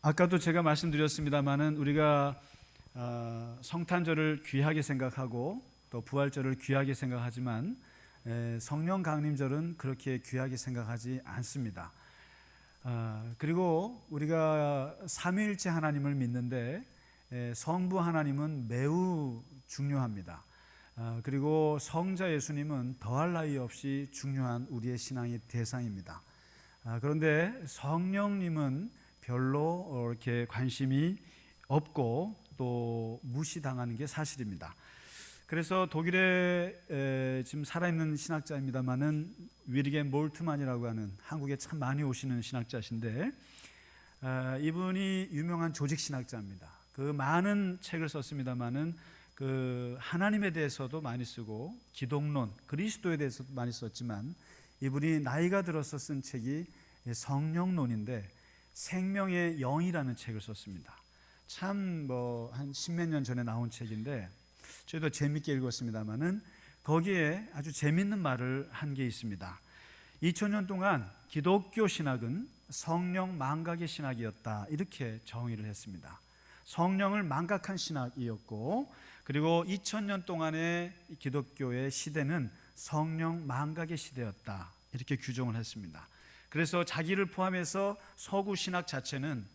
아까도 제가 말씀드렸습니다마는 우리가 성탄절을 귀하게 생각하고 또 부활절을 귀하게 생각하지만 성령 강림절은 그렇게 귀하게 생각하지 않습니다. 그리고 우리가 삼위일체 하나님을 믿는데 성부 하나님은 매우 중요합니다. 그리고 성자 예수님은 더할 나위 없이 중요한 우리의 신앙의 대상입니다. 그런데 성령님은 별로 이렇게 관심이 없고 또 무시당하는 게 사실입니다. 그래서 독일에 지금 살아있는 신학자입니다마는 위리겐 몰트만이라고 하는 한국에 참 많이 오시는 신학자신데 이분이 유명한 조직 신학자입니다. 그 많은 책을 썼습니다마는 그 하나님에 대해서도 많이 쓰고 기독론, 그리스도에 대해서도 많이 썼지만 이분이 나이가 들어서 쓴 책이 성령론인데 생명의 영이라는 책을 썼습니다. 참 한 십몇 년 전에 나온 책인데 저희도 재밌게 읽었습니다마는 거기에 아주 재밌는 말을 한 게 있습니다. 2000년 동안 기독교 신학은 성령 망각의 신학이었다, 이렇게 정의를 했습니다. 성령을 망각한 신학이었고, 그리고 2000년 동안의 기독교의 시대는 성령 망각의 시대였다, 이렇게 규정을 했습니다. 그래서 자기를 포함해서 서구 신학 자체는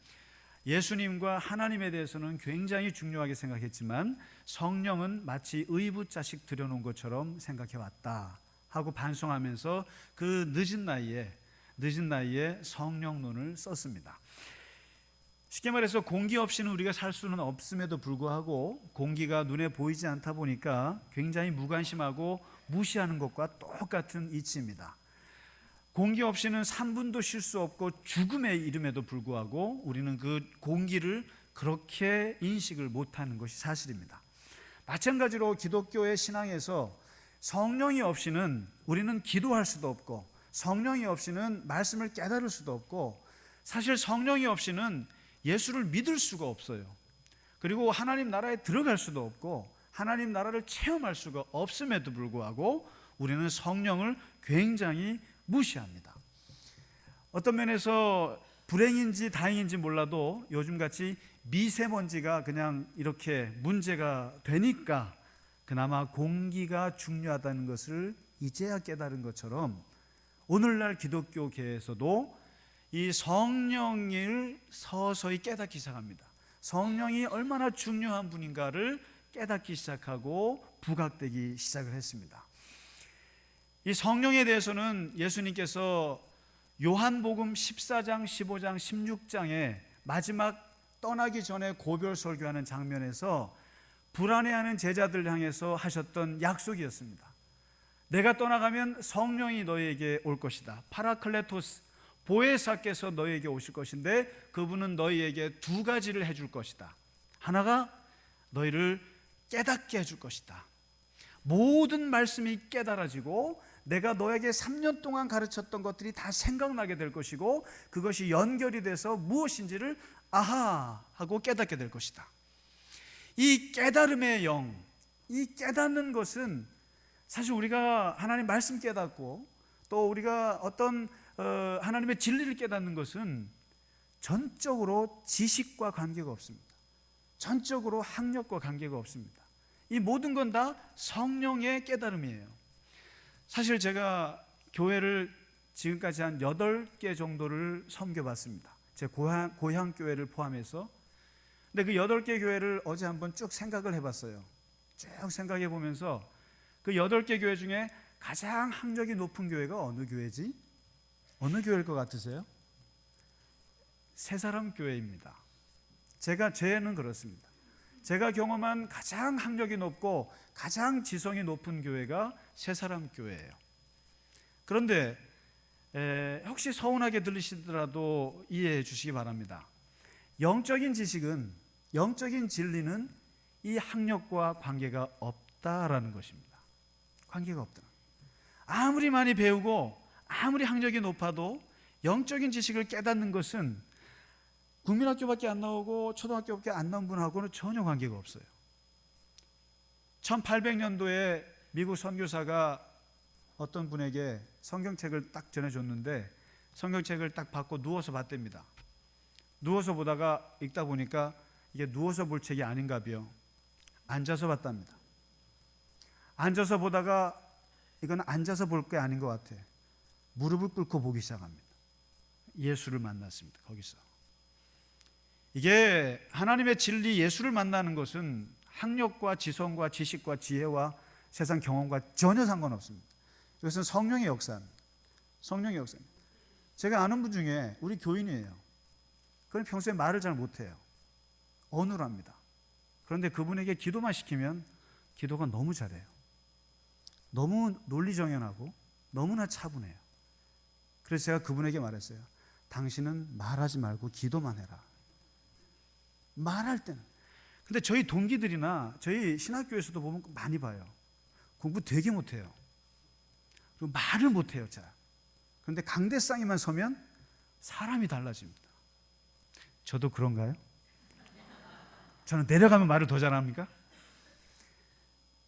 예수님과 하나님에 대해서는 굉장히 중요하게 생각했지만 성령은 마치 의붓 자식 들여놓은 것처럼 생각해 왔다 하고 반성하면서 그 늦은 나이에 성령론을 썼습니다. 쉽게 말해서 공기 없이는 우리가 살 수는 없음에도 불구하고 공기가 눈에 보이지 않다 보니까 굉장히 무관심하고 무시하는 것과 똑같은 이치입니다. 공기 없이는 3분도 쉴 수 없고 죽음에 이름에도 불구하고 우리는 그 공기를 그렇게 인식을 못하는 것이 사실입니다. 마찬가지로 기독교의 신앙에서 성령이 없이는 우리는 기도할 수도 없고 성령이 없이는 말씀을 깨달을 수도 없고 사실 성령이 없이는 예수를 믿을 수가 없어요. 그리고 하나님 나라에 들어갈 수도 없고 하나님 나라를 체험할 수가 없음에도 불구하고 우리는 성령을 굉장히 무시합니다. 어떤 면에서 불행인지 다행인지 몰라도 요즘같이 미세먼지가 그냥 이렇게 문제가 되니까 그나마 공기가 중요하다는 것을 이제야 깨달은 것처럼 오늘날 기독교계에서도 이 성령을 서서히 깨닫기 시작합니다. 성령이 얼마나 중요한 분인가를 깨닫기 시작하고 부각되기 시작을 했습니다. 이 성령에 대해서는 예수님께서 요한복음 14장, 15장, 16장에 마지막 떠나기 전에 고별 설교하는 장면에서 불안해하는 제자들 향해서 하셨던 약속이었습니다. 내가 떠나가면 성령이 너희에게 올 것이다. 파라클레토스, 보혜사께서 너희에게 오실 것인데 그분은 너희에게 두 가지를 해줄 것이다. 하나가 너희를 깨닫게 해줄 것이다. 모든 말씀이 깨달아지고 내가 너에게 3년 동안 가르쳤던 것들이 다 생각나게 될 것이고 그것이 연결이 돼서 무엇인지를 아하 하고 깨닫게 될 것이다. 이 깨달음의 영, 이 깨닫는 것은 사실 우리가 하나님 말씀 깨닫고 또 우리가 어떤 하나님의 진리를 깨닫는 것은 전적으로 지식과 관계가 없습니다. 전적으로 학력과 관계가 없습니다. 이 모든 건 다 성령의 깨달음이에요. 사실 제가 교회를 지금까지 한 8개 정도를 섬겨봤습니다. 제 고향 교회를 포함해서. 근데 그 8개 교회를 어제 한번 쭉 생각을 해봤어요. 쭉 생각해 보면서 그 8개 교회 중에 가장 학력이 높은 교회가 어느 교회지? 어느 교회일 것 같으세요? 새사람 교회입니다. 제는 그렇습니다. 제가 경험한 가장 학력이 높고 가장 지성이 높은 교회가 새사람 교회예요. 그런데 혹시 서운하게 들리시더라도 이해해 주시기 바랍니다. 영적인 지식은, 영적인 진리는 이 학력과 관계가 없다라는 것입니다. 관계가 없다. 아무리 많이 배우고 아무리 학력이 높아도 영적인 지식을 깨닫는 것은 국민학교밖에 안 나오고 초등학교밖에 안 나온 분하고는 전혀 관계가 없어요. 1800년도에 미국 선교사가 어떤 분에게 성경책을 딱 전해줬는데 성경책을 딱 받고 누워서 봤답니다. 누워서 보다가 읽다 보니까 이게 누워서 볼 책이 아닌가벼. 앉아서 봤답니다. 앉아서 보다가 이건 앉아서 볼 게 아닌 것 같아. 무릎을 꿇고 보기 시작합니다. 예수를 만났습니다. 거기서. 이게 하나님의 진리 예수를 만나는 것은 학력과 지성과 지식과 지혜와 세상 경험과 전혀 상관없습니다. 이것은 성령의 역사입니다. 성령의 역사입니다. 제가 아는 분 중에 우리 교인이에요. 그는 평소에 말을 잘 못해요. 어눌합니다. 그런데 그분에게 기도만 시키면 기도가 너무 잘해요. 너무 논리정연하고 너무나 차분해요. 그래서 제가 그분에게 말했어요. 당신은 말하지 말고 기도만 해라. 말할 때는. 근데 저희 동기들이나 저희 신학교에서도 보면 많이 봐요. 공부 되게 못해요. 그리고 말을 못해요. 잘. 그런데 강대상에만 서면 사람이 달라집니다. 저도 그런가요? 저는 내려가면 말을 더 잘합니까?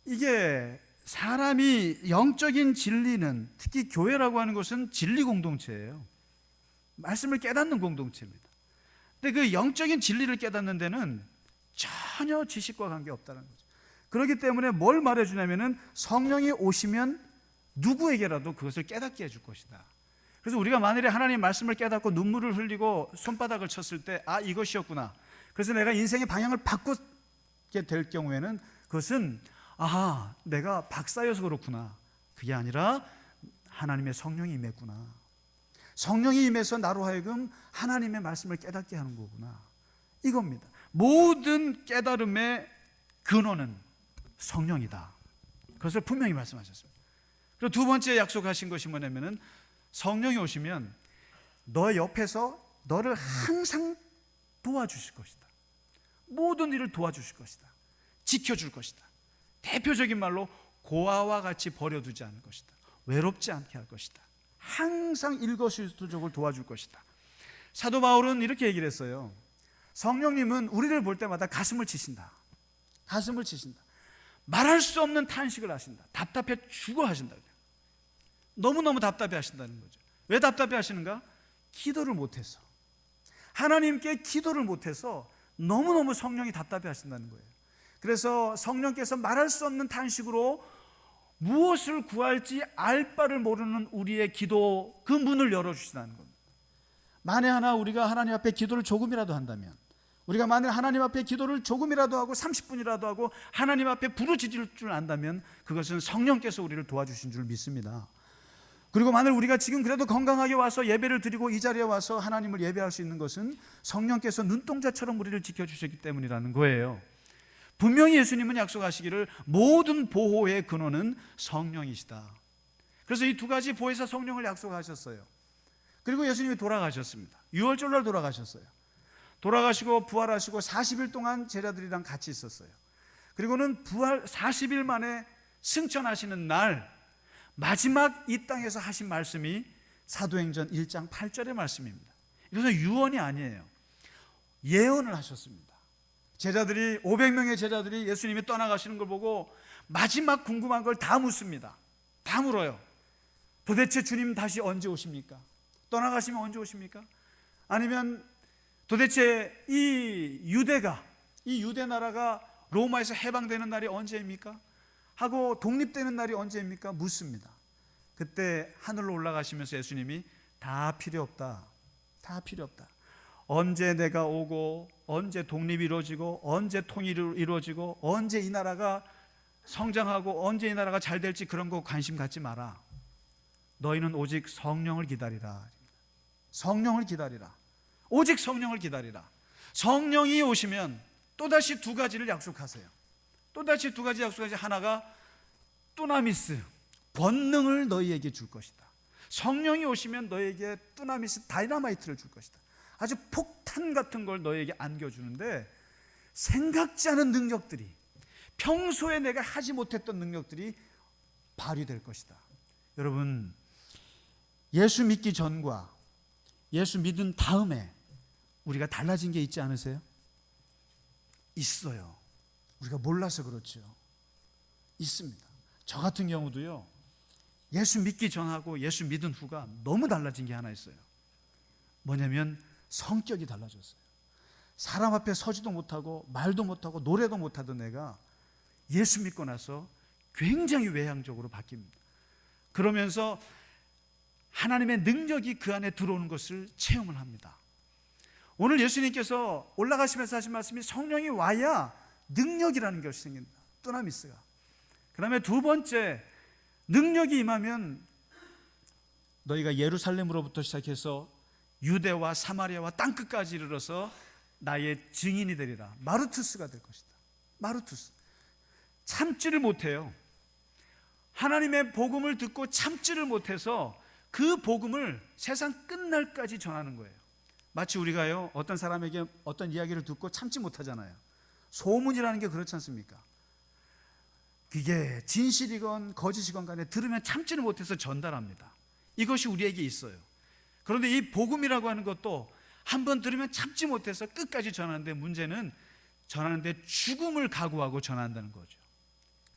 이게 사람이 영적인 진리는, 특히 교회라고 하는 것은 진리 공동체예요. 말씀을 깨닫는 공동체입니다. 근데 그 영적인 진리를 깨닫는 데는 전혀 지식과 관계없다는 거죠. 그렇기 때문에 뭘 말해주냐면은 성령이 오시면 누구에게라도 그것을 깨닫게 해줄 것이다. 그래서 우리가 만일에 하나님 말씀을 깨닫고 눈물을 흘리고 손바닥을 쳤을 때 아, 이것이었구나. 그래서 내가 인생의 방향을 바꾸게 될 경우에는 그것은 아하, 내가 박사여서 그렇구나. 그게 아니라 하나님의 성령이 임했구나. 성령이 임해서 나로 하여금 하나님의 말씀을 깨닫게 하는 거구나. 이겁니다. 모든 깨달음의 근원은 성령이다. 그것을 분명히 말씀하셨습니다. 그리고 두 번째 약속하신 것이 뭐냐면은 성령이 오시면 너 옆에서 너를 항상 도와주실 것이다. 모든 일을 도와주실 것이다. 지켜줄 것이다. 대표적인 말로 고아와 같이 버려두지 않을 것이다. 외롭지 않게 할 것이다. 항상 일거수일투족을 도와줄 것이다. 사도 바울은 이렇게 얘기를 했어요. 성령님은 우리를 볼 때마다 가슴을 치신다. 가슴을 치신다. 말할 수 없는 탄식을 하신다. 답답해 죽어 하신다. 너무너무 답답해 하신다는 거죠. 왜 답답해 하시는가? 기도를 못해서. 하나님께 기도를 못해서 너무너무 성령이 답답해 하신다는 거예요. 그래서 성령께서 말할 수 없는 탄식으로 무엇을 구할지 알 바를 모르는 우리의 기도 그 문을 열어주시다는 겁니다. 만에 하나 우리가 하나님 앞에 기도를 조금이라도 한다면, 우리가 만일 하나님 앞에 기도를 조금이라도 하고 30분이라도 하고 하나님 앞에 부르짖을 줄 안다면 그것은 성령께서 우리를 도와주신 줄 믿습니다. 그리고 만일 우리가 지금 그래도 건강하게 와서 예배를 드리고 이 자리에 와서 하나님을 예배할 수 있는 것은 성령께서 눈동자처럼 우리를 지켜주셨기 때문이라는 거예요. 분명히 예수님은 약속하시기를 모든 보호의 근원은 성령이시다. 그래서 이 두 가지 보혜사 성령을 약속하셨어요. 그리고 예수님이 돌아가셨습니다. 유월절날 돌아가셨어요. 돌아가시고 부활하시고 40일 동안 제자들이랑 같이 있었어요. 그리고는 부활 40일 만에 승천하시는 날 마지막 이 땅에서 하신 말씀이 사도행전 1장 8절의 말씀입니다. 이것은 유언이 아니에요. 예언을 하셨습니다. 제자들이 500명의 제자들이 예수님이 떠나가시는 걸 보고 마지막 궁금한 걸 다 묻습니다. 다 물어요. 도대체 주님 다시 언제 오십니까? 떠나가시면 언제 오십니까? 아니면 도대체 이 유대 나라가 로마에서 해방되는 날이 언제입니까? 하고 독립되는 날이 언제입니까? 묻습니다. 그때 하늘로 올라가시면서 예수님이 다 필요 없다. 다 필요 없다. 언제 내가 오고 언제 독립이 이루어지고 언제 통일이 이루어지고 언제 이 나라가 성장하고 언제 이 나라가 잘 될지 그런 거 관심 갖지 마라. 너희는 오직 성령을 기다리라. 성령을 기다리라. 오직 성령을 기다리라. 성령이 오시면 또다시 두 가지를 약속하세요. 또다시 두 가지 약속하세요. 하나가 뚜나미스, 권능을 너희에게 줄 것이다. 성령이 오시면 너희에게 뚜나미스, 다이너마이트를 줄 것이다. 아주 폭탄 같은 걸 너희에게 안겨주는데 생각지 않은 능력들이, 평소에 내가 하지 못했던 능력들이 발휘될 것이다. 여러분, 예수 믿기 전과 예수 믿은 다음에 우리가 달라진 게 있지 않으세요? 있어요. 우리가 몰라서 그렇죠. 있습니다. 저 같은 경우도요, 예수 믿기 전하고 예수 믿은 후가 너무 달라진 게 하나 있어요. 뭐냐면 성격이 달라졌어요. 사람 앞에 서지도 못하고 말도 못하고 노래도 못하던 애가 예수 믿고 나서 굉장히 외향적으로 바뀝니다. 그러면서 하나님의 능력이 그 안에 들어오는 것을 체험을 합니다. 오늘 예수님께서 올라가시면서 하신 말씀이 성령이 와야 능력이라는 것이 생긴다. 두나미스가. 그 다음에 두 번째, 능력이 임하면 너희가 예루살렘으로부터 시작해서 유대와 사마리아와 땅끝까지 이르러서 나의 증인이 되리라. 마르투스가 될 것이다. 마르투스. 참지를 못해요. 하나님의 복음을 듣고 참지를 못해서 그 복음을 세상 끝날까지 전하는 거예요. 마치 우리가요, 어떤 사람에게 어떤 이야기를 듣고 참지 못하잖아요. 소문이라는 게 그렇지 않습니까? 그게 진실이건 거짓이건 간에 들으면 참지를 못해서 전달합니다. 이것이 우리에게 있어요. 그런데 이 복음이라고 하는 것도 한번 들으면 참지 못해서 끝까지 전하는데, 문제는 전하는데 죽음을 각오하고 전한다는 거죠.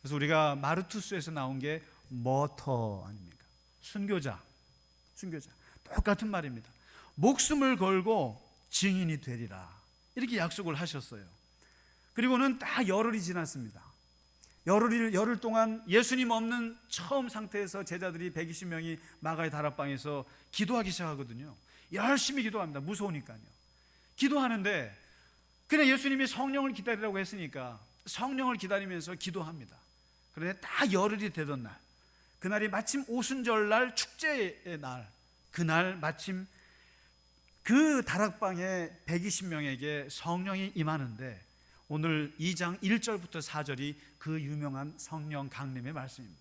그래서 우리가 마르투스에서 나온 게 머터 아닙니까? 순교자. 똑같은 말입니다. 목숨을 걸고 증인이 되리라, 이렇게 약속을 하셨어요. 그리고는 딱 열흘이 지났습니다. 열흘 동안 예수님 없는 처음 상태에서 제자들이 120명이 마가의 다락방에서 기도하기 시작하거든요. 열심히 기도합니다. 무서우니까요. 기도하는데 그냥 예수님이 성령을 기다리라고 했으니까 성령을 기다리면서 기도합니다. 그런데 딱 열흘이 되던 날, 그날이 마침 오순절날 축제의 날, 그날 마침 그 다락방에 120명에게 성령이 임하는데, 오늘 2장 1절부터 4절이 그 유명한 성령 강림의 말씀입니다.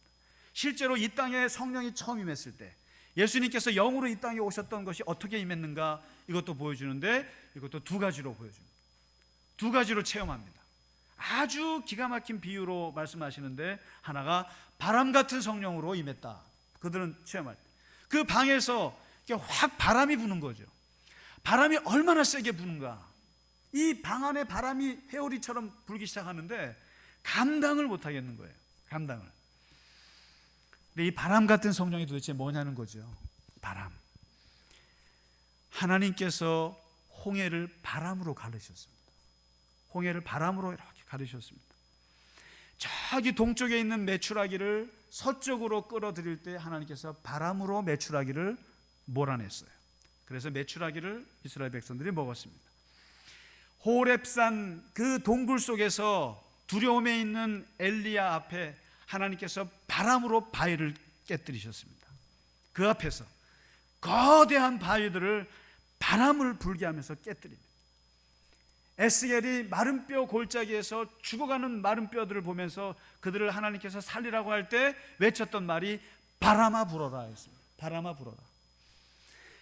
실제로 이 땅에 성령이 처음 임했을 때 예수님께서 영으로 이 땅에 오셨던 것이 어떻게 임했는가, 이것도 보여주는데, 이것도 두 가지로 보여줍니다. 두 가지로 체험합니다. 아주 기가 막힌 비유로 말씀하시는데, 하나가 바람 같은 성령으로 임했다. 그들은 체험할 때 그 방에서 확 바람이 부는 거죠. 바람이 얼마나 세게 부는가. 이 방 안에 바람이 회오리처럼 불기 시작하는데 감당을 못 하겠는 거예요. 감당을. 근데 이 바람 같은 성령이 도대체 뭐냐는 거죠. 바람. 하나님께서 홍해를 바람으로 가르셨습니다. 홍해를 바람으로 이렇게 가르셨습니다. 저기 동쪽에 있는 메추라기를 서쪽으로 끌어들일 때 하나님께서 바람으로 메추라기를 몰아냈어요. 그래서 메추라기를 이스라엘 백성들이 먹었습니다. 호렙산 그 동굴 속에서 두려움에 있는 엘리야 앞에 하나님께서 바람으로 바위를 깨뜨리셨습니다. 그 앞에서 거대한 바위들을 바람을 불게 하면서 깨뜨립니다. 에스겔이 마른 뼈 골짜기에서 죽어가는 마른 뼈들을 보면서 그들을 하나님께서 살리라고 할 때 외쳤던 말이 바람아 불어라 했습니다. 바람아 불어라.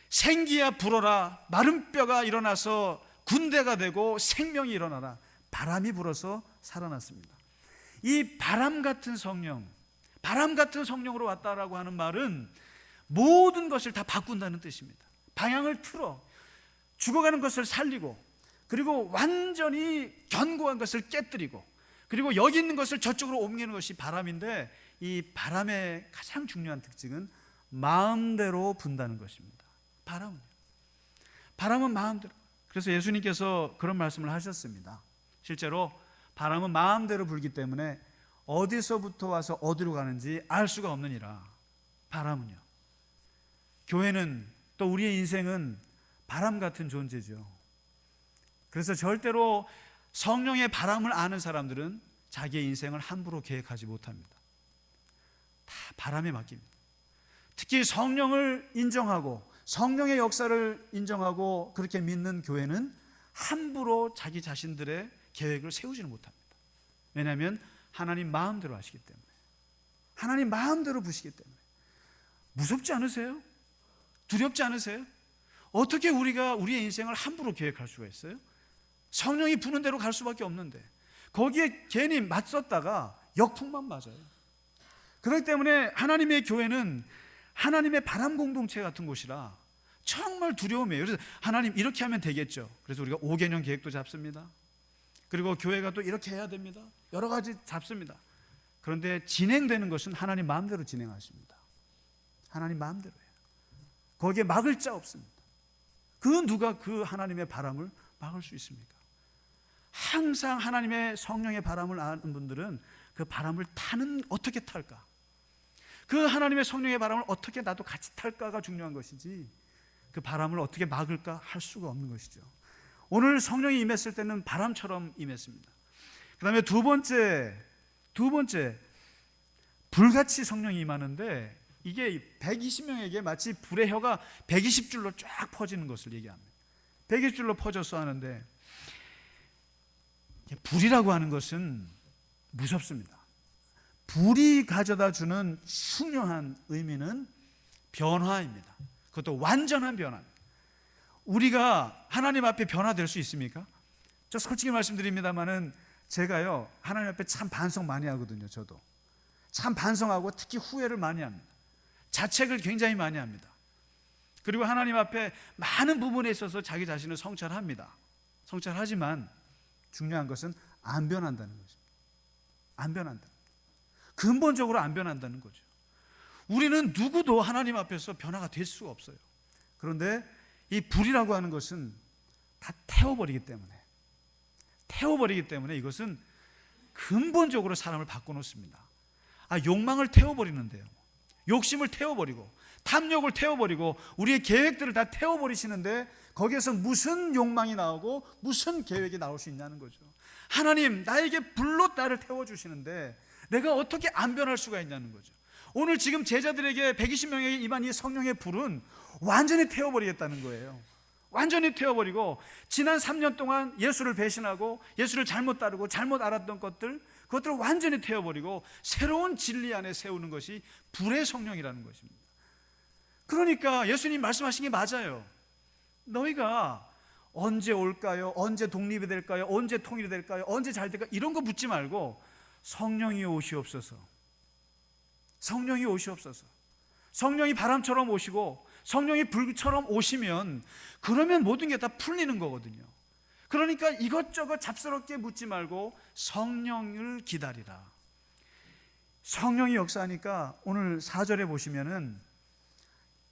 생기야 불어라. 마른 뼈가 일어나서 군대가 되고 생명이 일어나라. 바람이 불어서 살아났습니다. 이 바람 같은 성령, 바람 같은 성령으로 왔다라고 하는 말은 모든 것을 다 바꾼다는 뜻입니다. 방향을 틀어 죽어가는 것을 살리고, 그리고 완전히 견고한 것을 깨뜨리고, 그리고 여기 있는 것을 저쪽으로 옮기는 것이 바람인데, 이 바람의 가장 중요한 특징은 마음대로 분다는 것입니다. 바람은 마음대로. 그래서 예수님께서 그런 말씀을 하셨습니다. 실제로 바람은 마음대로 불기 때문에 어디서부터 와서 어디로 가는지 알 수가 없느니라. 바람은요. 교회는, 또 우리의 인생은 바람 같은 존재죠. 그래서 절대로 성령의 바람을 아는 사람들은 자기의 인생을 함부로 계획하지 못합니다. 다 바람에 맡깁니다. 특히 성령을 인정하고 성령의 역사를 인정하고 그렇게 믿는 교회는 함부로 자기 자신들의 계획을 세우지는 못합니다. 왜냐하면 하나님 마음대로 하시기 때문에, 하나님 마음대로 부시기 때문에. 무섭지 않으세요? 두렵지 않으세요? 어떻게 우리가 우리의 인생을 함부로 계획할 수가 있어요? 성령이 부는 대로 갈 수밖에 없는데 거기에 괜히 맞섰다가 역풍만 맞아요. 그렇기 때문에 하나님의 교회는 하나님의 바람 공동체 같은 곳이라 정말 두려움이에요. 그래서 하나님 이렇게 하면 되겠죠. 그래서 우리가 5개년 계획도 잡습니다. 그리고 교회가 또 이렇게 해야 됩니다. 여러 가지 잡습니다. 그런데 진행되는 것은 하나님 마음대로 진행하십니다. 하나님 마음대로 해요. 거기에 막을 자 없습니다. 그 누가 그 하나님의 바람을 막을 수 있습니까? 항상 하나님의 성령의 바람을 아는 분들은 그 바람을 어떻게 탈까? 그 하나님의 성령의 바람을 어떻게 나도 같이 탈까가 중요한 것이지, 그 바람을 어떻게 막을까 할 수가 없는 것이죠. 오늘 성령이 임했을 때는 바람처럼 임했습니다. 그 다음에 두 번째, 불같이 성령이 임하는데, 이게 120명에게 마치 불의 혀가 120줄로 쫙 퍼지는 것을 얘기합니다. 120줄로 퍼져서 하는데, 불이라고 하는 것은 무섭습니다. 불이 가져다 주는 중요한 의미는 변화입니다. 그것도 완전한 변화입니다. 우리가 하나님 앞에 변화될 수 있습니까? 저 솔직히 말씀드립니다만은 제가요, 하나님 앞에 참 반성 많이 하거든요. 저도 참 반성하고 특히 후회를 많이 합니다. 자책을 굉장히 많이 합니다. 그리고 하나님 앞에 많은 부분에 있어서 자기 자신을 성찰합니다. 성찰하지만 중요한 것은 안 변한다는 것입니다. 안 변한다. 근본적으로 안 변한다는 거죠. 우리는 누구도 하나님 앞에서 변화가 될 수가 없어요. 그런데 이 불이라고 하는 것은 다 태워버리기 때문에 이것은 근본적으로 사람을 바꿔놓습니다. 욕망을 태워버리는데요, 욕심을 태워버리고 탐욕을 태워버리고 우리의 계획들을 다 태워버리시는데, 거기에서 무슨 욕망이 나오고 무슨 계획이 나올 수 있냐는 거죠. 하나님, 나에게 불로 나를 태워주시는데 내가 어떻게 안 변할 수가 있냐는 거죠. 오늘 지금 제자들에게 120명에게 임한 이 성령의 불은 완전히 태워버리겠다는 거예요. 완전히 태워버리고, 지난 3년 동안 예수를 배신하고 예수를 잘못 따르고 잘못 알았던 그것들을 완전히 태워버리고 새로운 진리 안에 세우는 것이 불의 성령이라는 것입니다. 그러니까 예수님 말씀하신 게 맞아요. 너희가 언제 올까요? 언제 독립이 될까요? 언제 통일이 될까요? 언제 잘 될까요? 이런 거 묻지 말고 성령이 오시옵소서. 성령이 오시옵소서. 성령이 바람처럼 오시고 성령이 불처럼 오시면, 그러면 모든 게 다 풀리는 거거든요. 그러니까 이것저것 잡스럽게 묻지 말고 성령을 기다리라. 성령이 역사하니까 오늘 4절에 보시면은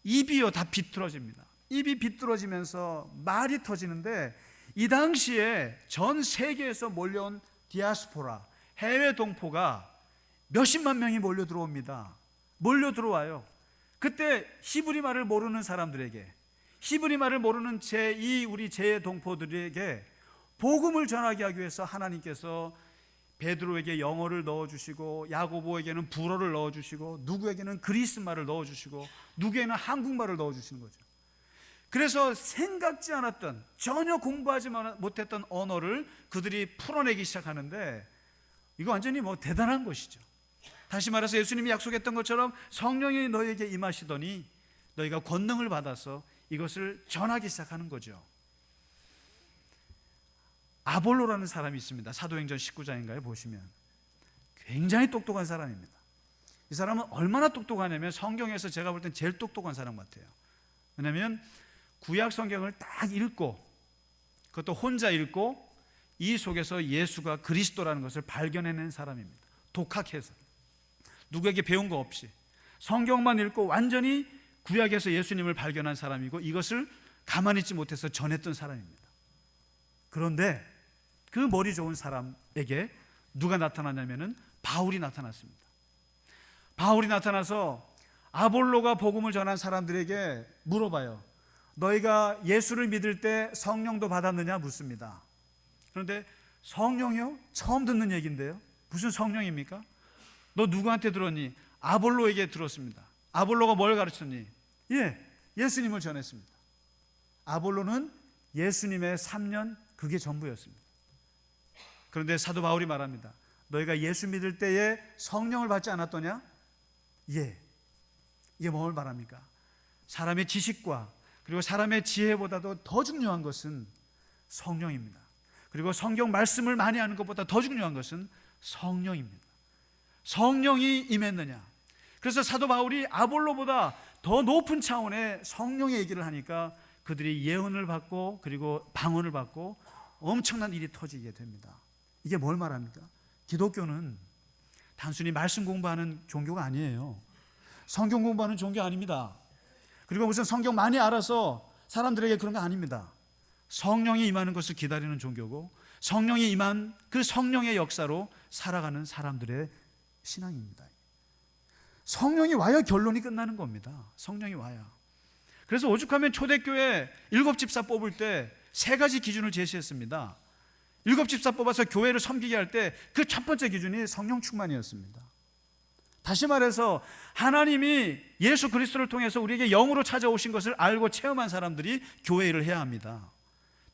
입이요 다 비뚤어집니다. 입이 비뚤어지면서 말이 터지는데, 이 당시에 전 세계에서 몰려온 디아스포라, 해외 동포가 몇십만 명이 몰려 들어옵니다. 몰려 들어와요. 그때 히브리 말을 모르는 사람들에게, 히브리 말을 모르는 우리 재동포들에게 복음을 전하게 하기 위해서 하나님께서 베드로에게 영어를 넣어주시고, 야고보에게는 불어를 넣어주시고, 누구에게는 그리스 말을 넣어주시고, 누구에게는 한국말을 넣어주시는 거죠. 그래서 생각지 않았던, 전혀 공부하지 못했던 언어를 그들이 풀어내기 시작하는데, 이거 완전히 대단한 것이죠. 다시 말해서 예수님이 약속했던 것처럼 성령이 너희에게 임하시더니 너희가 권능을 받아서 이것을 전하기 시작하는 거죠. 아볼로라는 사람이 있습니다. 사도행전 19장인가요? 보시면 굉장히 똑똑한 사람입니다. 이 사람은 얼마나 똑똑하냐면 성경에서 제가 볼 땐 제일 똑똑한 사람 같아요. 왜냐하면 구약 성경을 딱 읽고, 그것도 혼자 읽고, 이 속에서 예수가 그리스도라는 것을 발견해낸 사람입니다. 독학해서, 누구에게 배운 거 없이 성경만 읽고 완전히 구약에서 예수님을 발견한 사람이고, 이것을 가만히 있지 못해서 전했던 사람입니다. 그런데 그 머리 좋은 사람에게 누가 나타나냐면은 바울이 나타났습니다. 바울이 나타나서 아볼로가 복음을 전한 사람들에게 물어봐요. 너희가 예수를 믿을 때 성령도 받았느냐 묻습니다. 그런데 성령이요? 처음 듣는 얘기인데요. 무슨 성령입니까? 너 누구한테 들었니? 아볼로에게 들었습니다. 아볼로가 뭘 가르쳤니? 예수님을 전했습니다. 아볼로는 예수님의 3년, 그게 전부였습니다. 그런데 사도 바울이 말합니다. 너희가 예수 믿을 때에 성령을 받지 않았더냐? 이게 뭘 말합니까? 사람의 지식과 그리고 사람의 지혜보다도 더 중요한 것은 성령입니다. 그리고 성경 말씀을 많이 아는 것보다 더 중요한 것은 성령입니다. 성령이 임했느냐? 그래서 사도 바울이 아볼로보다 더 높은 차원의 성령의 얘기를 하니까 그들이 예언을 받고 그리고 방언을 받고 엄청난 일이 터지게 됩니다. 이게 뭘 말합니까? 기독교는 단순히 말씀 공부하는 종교가 아니에요. 성경 공부하는 종교 아닙니다. 그리고 무슨 성경 많이 알아서 사람들에게 그런 거 아닙니다. 성령이 임하는 것을 기다리는 종교고, 성령이 임한 그 성령의 역사로 살아가는 사람들의 신앙입니다. 성령이 와야 결론이 끝나는 겁니다. 성령이 와야. 그래서 오죽하면 초대교회 7집사 뽑을 때 3가지 기준을 제시했습니다. 7집사 뽑아서 교회를 섬기게 할 때 그 첫 번째 기준이 성령 충만이었습니다. 다시 말해서 하나님이 예수 그리스도를 통해서 우리에게 영으로 찾아오신 것을 알고 체험한 사람들이 교회 일을 해야 합니다.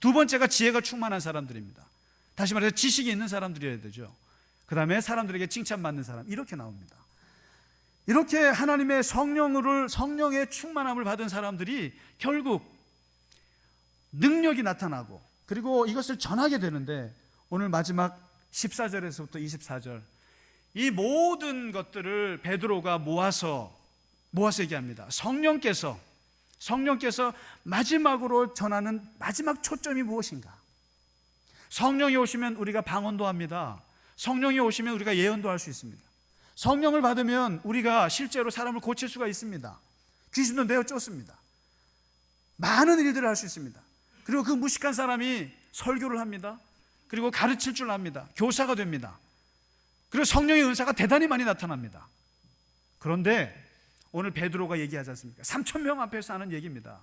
두 번째가 지혜가 충만한 사람들입니다. 다시 말해서 지식이 있는 사람들이어야 되죠. 그 다음에 사람들에게 칭찬받는 사람, 이렇게 나옵니다. 이렇게 하나님의 성령의 충만함을 받은 사람들이 결국 능력이 나타나고 그리고 이것을 전하게 되는데, 오늘 마지막 14절에서부터 24절 이 모든 것들을 베드로가 모아서 얘기합니다. 성령께서 마지막으로 전하는 마지막 초점이 무엇인가? 성령이 오시면 우리가 방언도 합니다. 성령이 오시면 우리가 예언도 할 수 있습니다. 성령을 받으면 우리가 실제로 사람을 고칠 수가 있습니다. 귀신도 내어 쫓습니다. 많은 일들을 할 수 있습니다. 그리고 그 무식한 사람이 설교를 합니다. 그리고 가르칠 줄 압니다. 교사가 됩니다. 그리고 성령의 은사가 대단히 많이 나타납니다. 그런데 오늘 베드로가 얘기하지 않습니까? 3,000명 앞에서 하는 얘기입니다.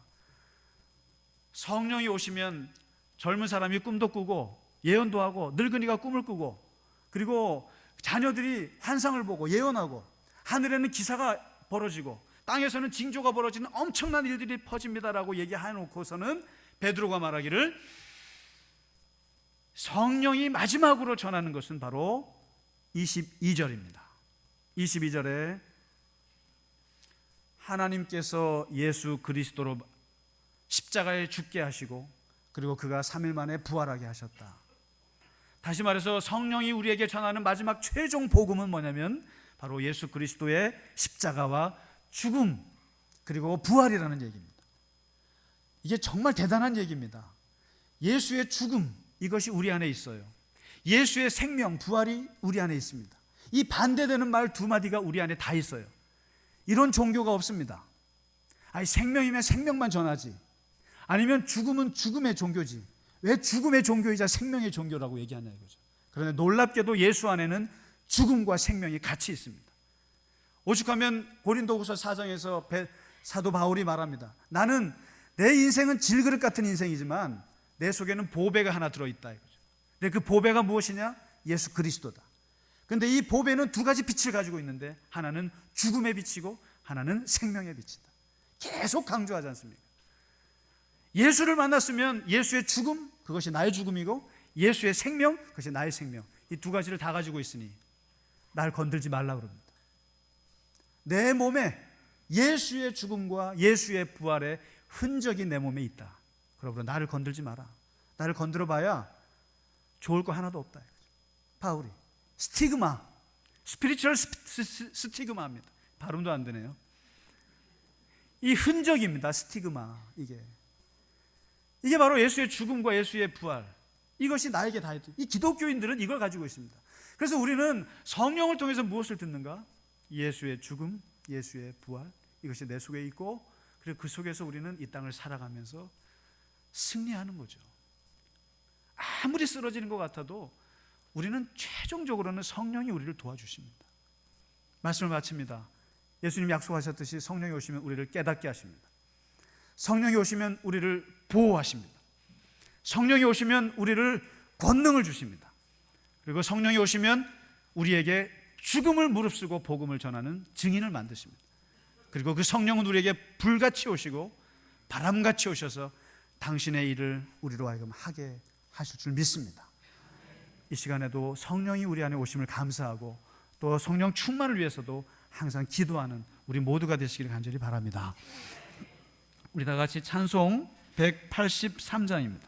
성령이 오시면 젊은 사람이 꿈도 꾸고 예언도 하고 늙은이가 꿈을 꾸고 그리고 자녀들이 환상을 보고 예언하고 하늘에는 기사가 벌어지고 땅에서는 징조가 벌어지는 엄청난 일들이 퍼집니다라고 얘기해놓고서는 베드로가 말하기를 성령이 마지막으로 전하는 것은 바로 22절입니다. 22절에 하나님께서 예수 그리스도로 십자가에 죽게 하시고 그리고 그가 3일 만에 부활하게 하셨다. 다시 말해서 성령이 우리에게 전하는 마지막 최종 복음은 뭐냐면 바로 예수 그리스도의 십자가와 죽음 그리고 부활이라는 얘기입니다. 이게 정말 대단한 얘기입니다. 예수의 죽음, 이것이 우리 안에 있어요. 예수의 생명, 부활이 우리 안에 있습니다. 이 반대되는 말 2마디가 우리 안에 다 있어요. 이런 종교가 없습니다. 아니, 생명이면 생명만 전하지, 아니면 죽음은 죽음의 종교지, 왜 죽음의 종교이자 생명의 종교라고 얘기하냐 이거죠. 그런데 놀랍게도 예수 안에는 죽음과 생명이 같이 있습니다. 오죽하면 고린도후서 4장에서 사도 바울이 말합니다. 나는 내 인생은 질그릇 같은 인생이지만 내 속에는 보배가 하나 들어있다 이거죠. 근데 그 보배가 무엇이냐? 예수 그리스도다. 근데 이 보배는 2가지 빛을 가지고 있는데 하나는 죽음의 빛이고 하나는 생명의 빛이다. 계속 강조하지 않습니까? 예수를 만났으면 예수의 죽음, 그것이 나의 죽음이고 예수의 생명, 그것이 나의 생명, 이 2가지를 다 가지고 있으니 날 건들지 말라 그럽니다. 내 몸에 예수의 죽음과 예수의 부활의 흔적이 내 몸에 있다. 그러므로 나를 건들지 마라. 나를 건드려 봐야 좋을 거 하나도 없다. 바울이 스티그마, 스피리추얼 스티그마입니다. 발음도 안 되네요. 이 흔적입니다. 스티그마. 이게 바로 예수의 죽음과 예수의 부활, 이것이 나에게 다 있다. 이 기독교인들은 이걸 가지고 있습니다. 그래서 우리는 성령을 통해서 무엇을 듣는가? 예수의 죽음, 예수의 부활, 이것이 내 속에 있고 그리고 그 속에서 우리는 이 땅을 살아가면서 승리하는 거죠. 아무리 쓰러지는 것 같아도 우리는 최종적으로는 성령이 우리를 도와주십니다. 말씀을 마칩니다. 예수님 약속하셨듯이 성령이 오시면 우리를 깨닫게 하십니다. 성령이 오시면 우리를 보호하십니다. 성령이 오시면 우리를 권능을 주십니다. 그리고 성령이 오시면 우리에게 죽음을 무릅쓰고 복음을 전하는 증인을 만드십니다. 그리고 그 성령은 우리에게 불같이 오시고 바람같이 오셔서 당신의 일을 우리로 하여금 하게 하실 줄 믿습니다. 이 시간에도 성령이 우리 안에 오심을 감사하고 또 성령 충만을 위해서도 항상 기도하는 우리 모두가 되시기를 간절히 바랍니다. 우리 다 같이 찬송 183장입니다.